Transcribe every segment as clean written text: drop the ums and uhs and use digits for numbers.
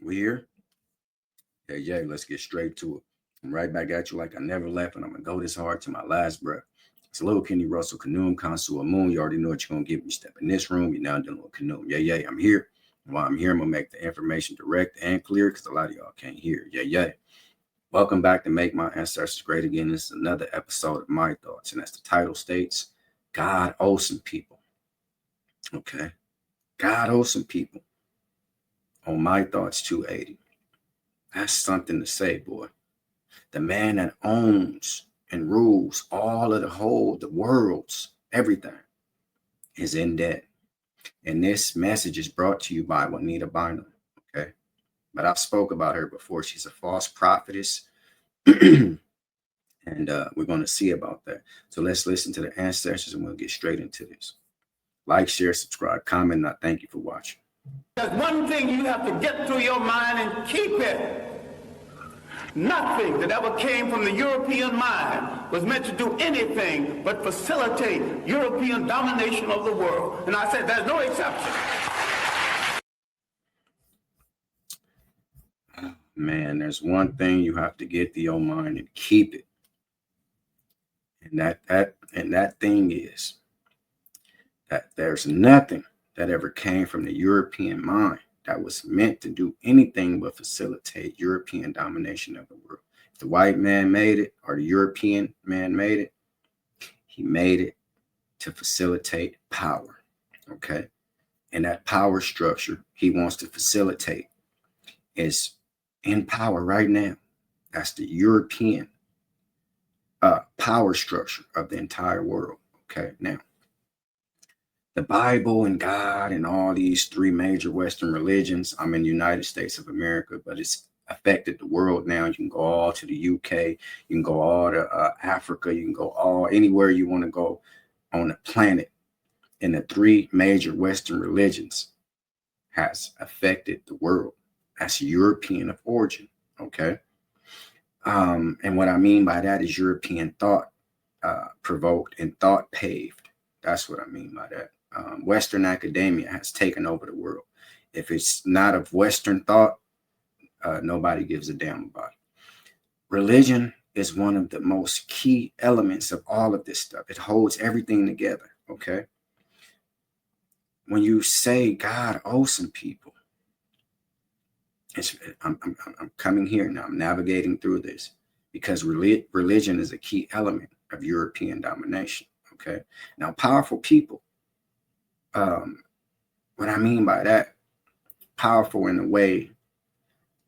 We here? Yeah, let's get straight to it. I'm right back at you like I never left, and I'm gonna go this hard to my last breath. It's little Kenny Russell, Canoom, Consul, Moon. You already know what you're gonna get when you step in this room. You're now dealing with Canoom. Yeah, I'm here. And while I'm here, I'm gonna make the information direct and clear because a lot of y'all can't hear. Yeah. Welcome back to Make My Ancestors Great Again. This is another episode of My Thoughts, and as the title states, God owes some people. Okay, God owes some people on My Thoughts 280. That's something to say, boy. The man that owns and rules all of the world's everything is in debt. And this message is brought to you by Juanita Bynum. Okay. But I've spoke about her before. She's a false prophetess. And we're going to see about that. So let's listen to the ancestors and we'll get straight into this. Like, share, subscribe, comment, and I thank you for watching. There's one thing you have to get through your mind and keep it. Nothing that ever came from the European mind was meant to do anything but facilitate European domination of the world. And I said there's no exception. Man, there's one thing you have to get through your mind and keep it. And that thing is that there's nothing that ever came from the European mind that was meant to do anything but facilitate European domination of the world. If the white man made it or the European man made it, he made it to facilitate power. Okay. And that power structure he wants to facilitate is in power right now. That's the European power structure of the entire world. Okay. Now, the Bible and God and all these three major Western religions. I'm in the United States of America, but it's affected the world now. You can go all to the UK. You can go all to Africa. You can go all anywhere you want to go on the planet. And the three major Western religions has affected the world. That's European of origin. Okay. And what I mean by that is European thought provoked and thought paved. That's what I mean by that. Western academia has taken over the world. If it's not of Western thought, nobody gives a damn about it. Religion is one of the most key elements of all of this stuff. It holds everything together. Okay. When you say God owes some people, I'm coming here now. I'm navigating through this because religion is a key element of European domination. Okay. Now, powerful people. What I mean by that, powerful in the way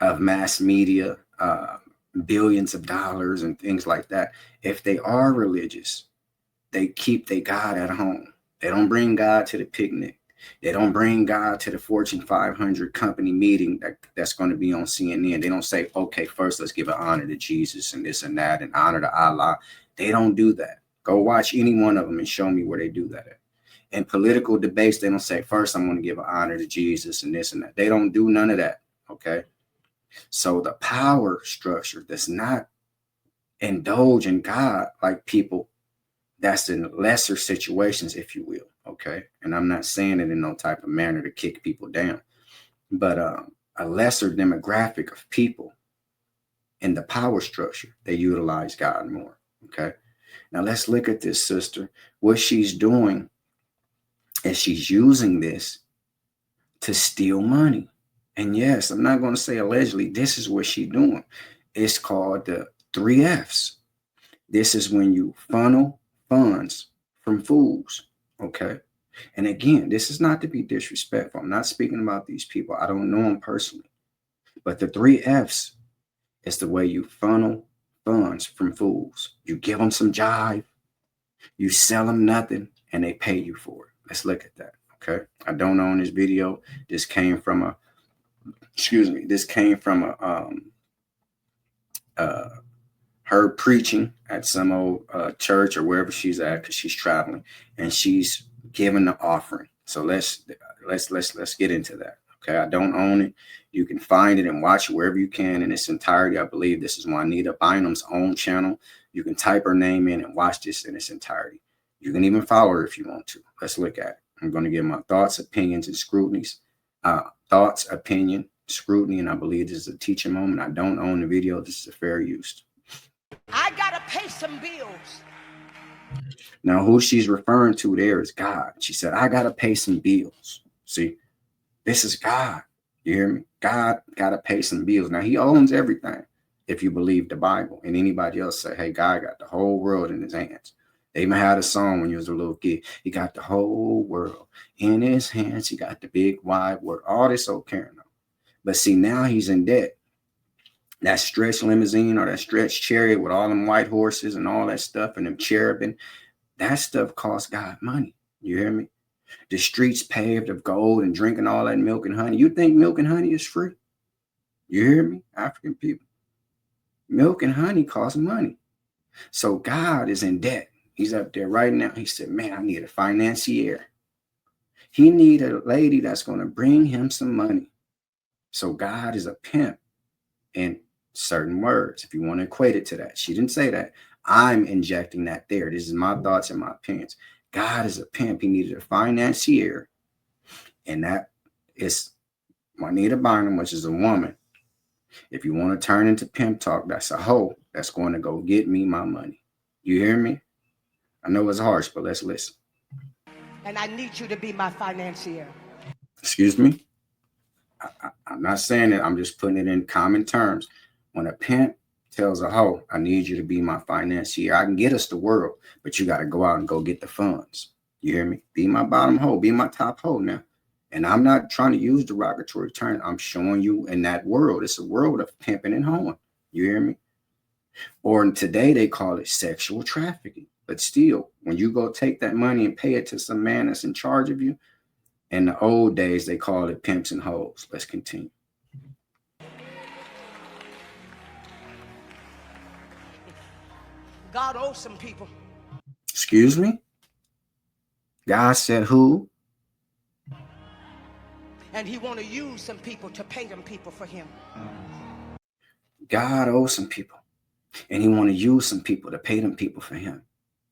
of mass media, billions of dollars and things like that. If they are religious, they keep their God at home. They don't bring God to the picnic. They don't bring God to the Fortune 500 company meeting that's going to be on CNN. They don't say, okay, first let's give an honor to Jesus and this and that and honor to Allah. They don't do that. Go watch any one of them and show me where they do that at. In political debates, they don't say, first I'm going to give an honor to Jesus and this and that. They don't do none of that. Okay. So the power structure does not indulge in God like people that's in lesser situations, if you will. Okay. And I'm not saying it in no type of manner to kick people down, but a lesser demographic of people in the power structure, they utilize God more. Okay. Now let's look at this sister. What she's doing is she's using this to steal money. And yes, I'm not going to say allegedly, this is what she's doing. It's called the 3 F's. This is when you funnel funds from fools. Okay. And again, this is not to be disrespectful. I'm not speaking about these people. I don't know them personally. But the 3 F's is the way you funnel funds from fools. You give them some jive, you sell them nothing, and they pay you for it. Let's look at that. Okay. I don't own this video. This came from her preaching at some old church or wherever she's at, because she's traveling and she's giving the offering. So let's get into that. Okay. I don't own it. You can find it and watch it wherever you can in its entirety. I believe this is Juanita Bynum's own channel. You can type her name in and watch this in its entirety. You can even follow her if you want to. Let's look at it. I'm going to give my thoughts, opinions, and scrutinies. Thoughts, opinion, scrutiny, and I believe this is a teaching moment. I don't own the video. This is a fair use. I gotta pay some bills. Now, who she's referring to there is God. She said, I gotta pay some bills. See, this is God. You hear me? God gotta pay some bills. Now, he owns everything if you believe the Bible. And anybody else say, hey, God got the whole world in his hands. They even had a song when you was a little kid. He got the whole world in his hands. He got the big wide world. All this old carrying on. But see, now he's in debt. That stretch limousine or that stretch chariot with all them white horses and all that stuff and them cherubim, that stuff costs God money. You hear me? The streets paved of gold and drinking all that milk and honey. You think milk and honey is free? You hear me? African people. Milk and honey cost money. So God is in debt. He's up there right now. He said, man, I need a financier. He need a lady that's going to bring him some money. So God is a pimp in certain words, if you want to equate it to that. She didn't say that. I'm injecting that there. This is my thoughts and my opinions. God is a pimp. He needed a financier. And that is Juanita Bynum, which is a woman. If you want to turn into pimp talk, that's a hoe that's going to go get me my money. You hear me? I know it's harsh, but let's listen. And I need you to be my financier. Excuse me? I'm not saying it. I'm just putting it in common terms. When a pimp tells a hoe, I need you to be my financier, I can get us the world, but you got to go out and go get the funds. You hear me? Be my bottom hoe. Be my top hoe now. And I'm not trying to use derogatory terms. I'm showing you in that world. It's a world of pimping and hoeing. You hear me? Or today they call it sexual trafficking. But still, when you go take that money and pay it to some man that's in charge of you, in the old days, they called it pimps and hoes. Let's continue. God owes some people. Excuse me? God said who? And he want to use some people to pay them people for him. God owes some people. And he want to use some people to pay them people for him.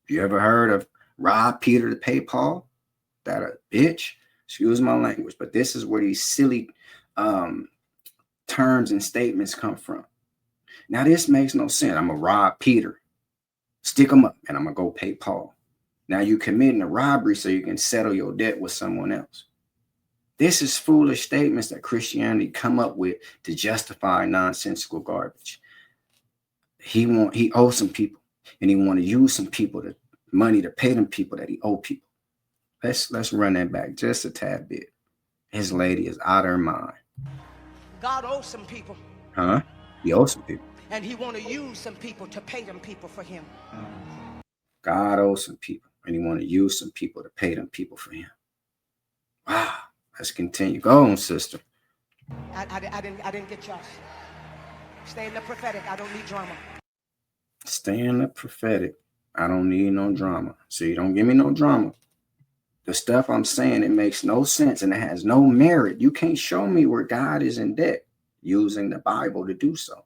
You ever heard of rob Peter to pay Paul? That a bitch? Excuse my language. But this is where these silly terms and statements come from. Now, this makes no sense. I'm going to rob Peter, stick him up, and I'm going to go pay Paul. Now, you're committing a robbery so you can settle your debt with someone else. This is foolish statements that Christianity come up with to justify nonsensical garbage. He owes some people, and he want to use some people to money to pay them people that he owe people. Let's run that back just a tad bit. His lady is out of her mind. God owes some people. Huh? He owes some people. And he want to use some people to pay them people for him. God owes some people, and he want to use some people to pay them people for him. Wow. Let's continue. Go on, sister. I didn't get yours. Stay in the prophetic. I don't need drama. Stay in the prophetic. I don't need no drama. See, don't give me no drama. The stuff I'm saying, it makes no sense and it has no merit. You can't show me where God is in debt using the Bible to do so.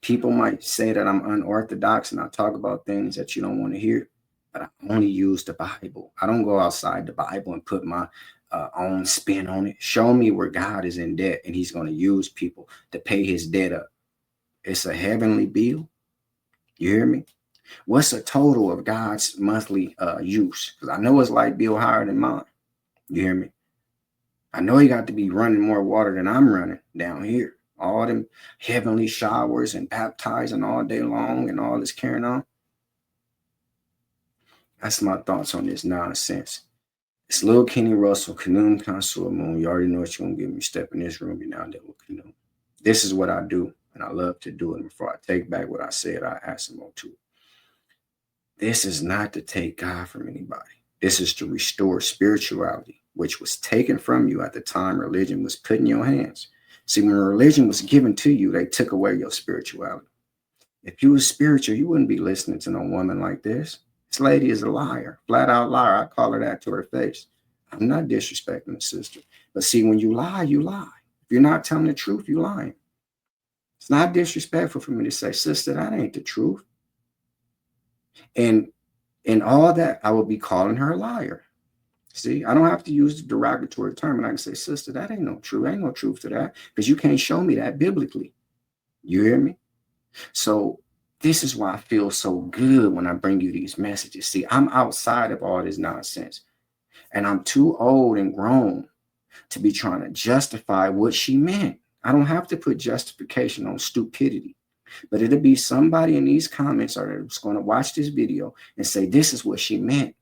People might say that I'm unorthodox and I talk about things that you don't want to hear, but I only use the Bible. I don't go outside the Bible and put my own spin on it. Show me where God is in debt and he's going to use people to pay his debt up. It's a heavenly bill. You hear me? What's the total of God's monthly use? Because I know his light bill higher than mine. You hear me? I know he got to be running more water than I'm running down here. All them heavenly showers and baptizing all day long and all this carrying on. That's my thoughts on this nonsense. It's Lil Kenny Russell, Canoon Consul Moon. You already know what you're going to give me. Step in this room, you're now dealing with Canoon. This is what I do, and I love to do it. And before I take back what I said, I ask him on to it. This is not to take God from anybody. This is to restore spirituality, which was taken from you at the time religion was put in your hands. See, when religion was given to you, they took away your spirituality. If you were spiritual, you wouldn't be listening to no woman like this. This lady is a liar, flat out liar. I call her that to her face. I'm not disrespecting the sister. But see, when you lie, you lie. If you're not telling the truth, you're lying. It's not disrespectful for me to say, sister, that ain't the truth. And in all that, I will be calling her a liar. See, I don't have to use the derogatory term, and I can say, sister, that ain't no truth. Ain't no truth to that, because you can't show me that biblically. You hear me? So this is why I feel so good when I bring you these messages. See, I'm outside of all this nonsense, and I'm too old and grown to be trying to justify what she meant. I don't have to put justification on stupidity, but it'll be somebody in these comments that's going to watch this video and say, this is what she meant.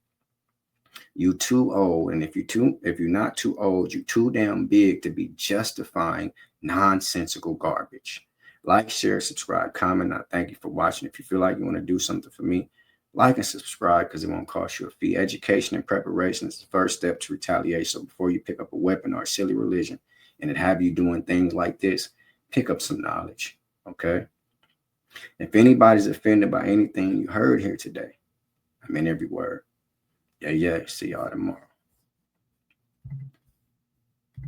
You too old, and if you're not too old, you're too damn big to be justifying nonsensical garbage. Like, share, subscribe, comment. I thank you for watching. If you feel like you want to do something for me, like and subscribe, because it won't cost you a fee. Education and preparation is the first step to retaliation. So before you pick up a weapon or a silly religion and it have you doing things like this, pick up some knowledge. Okay. If anybody's offended by anything you heard here today, I mean every word. Yeah. See y'all tomorrow.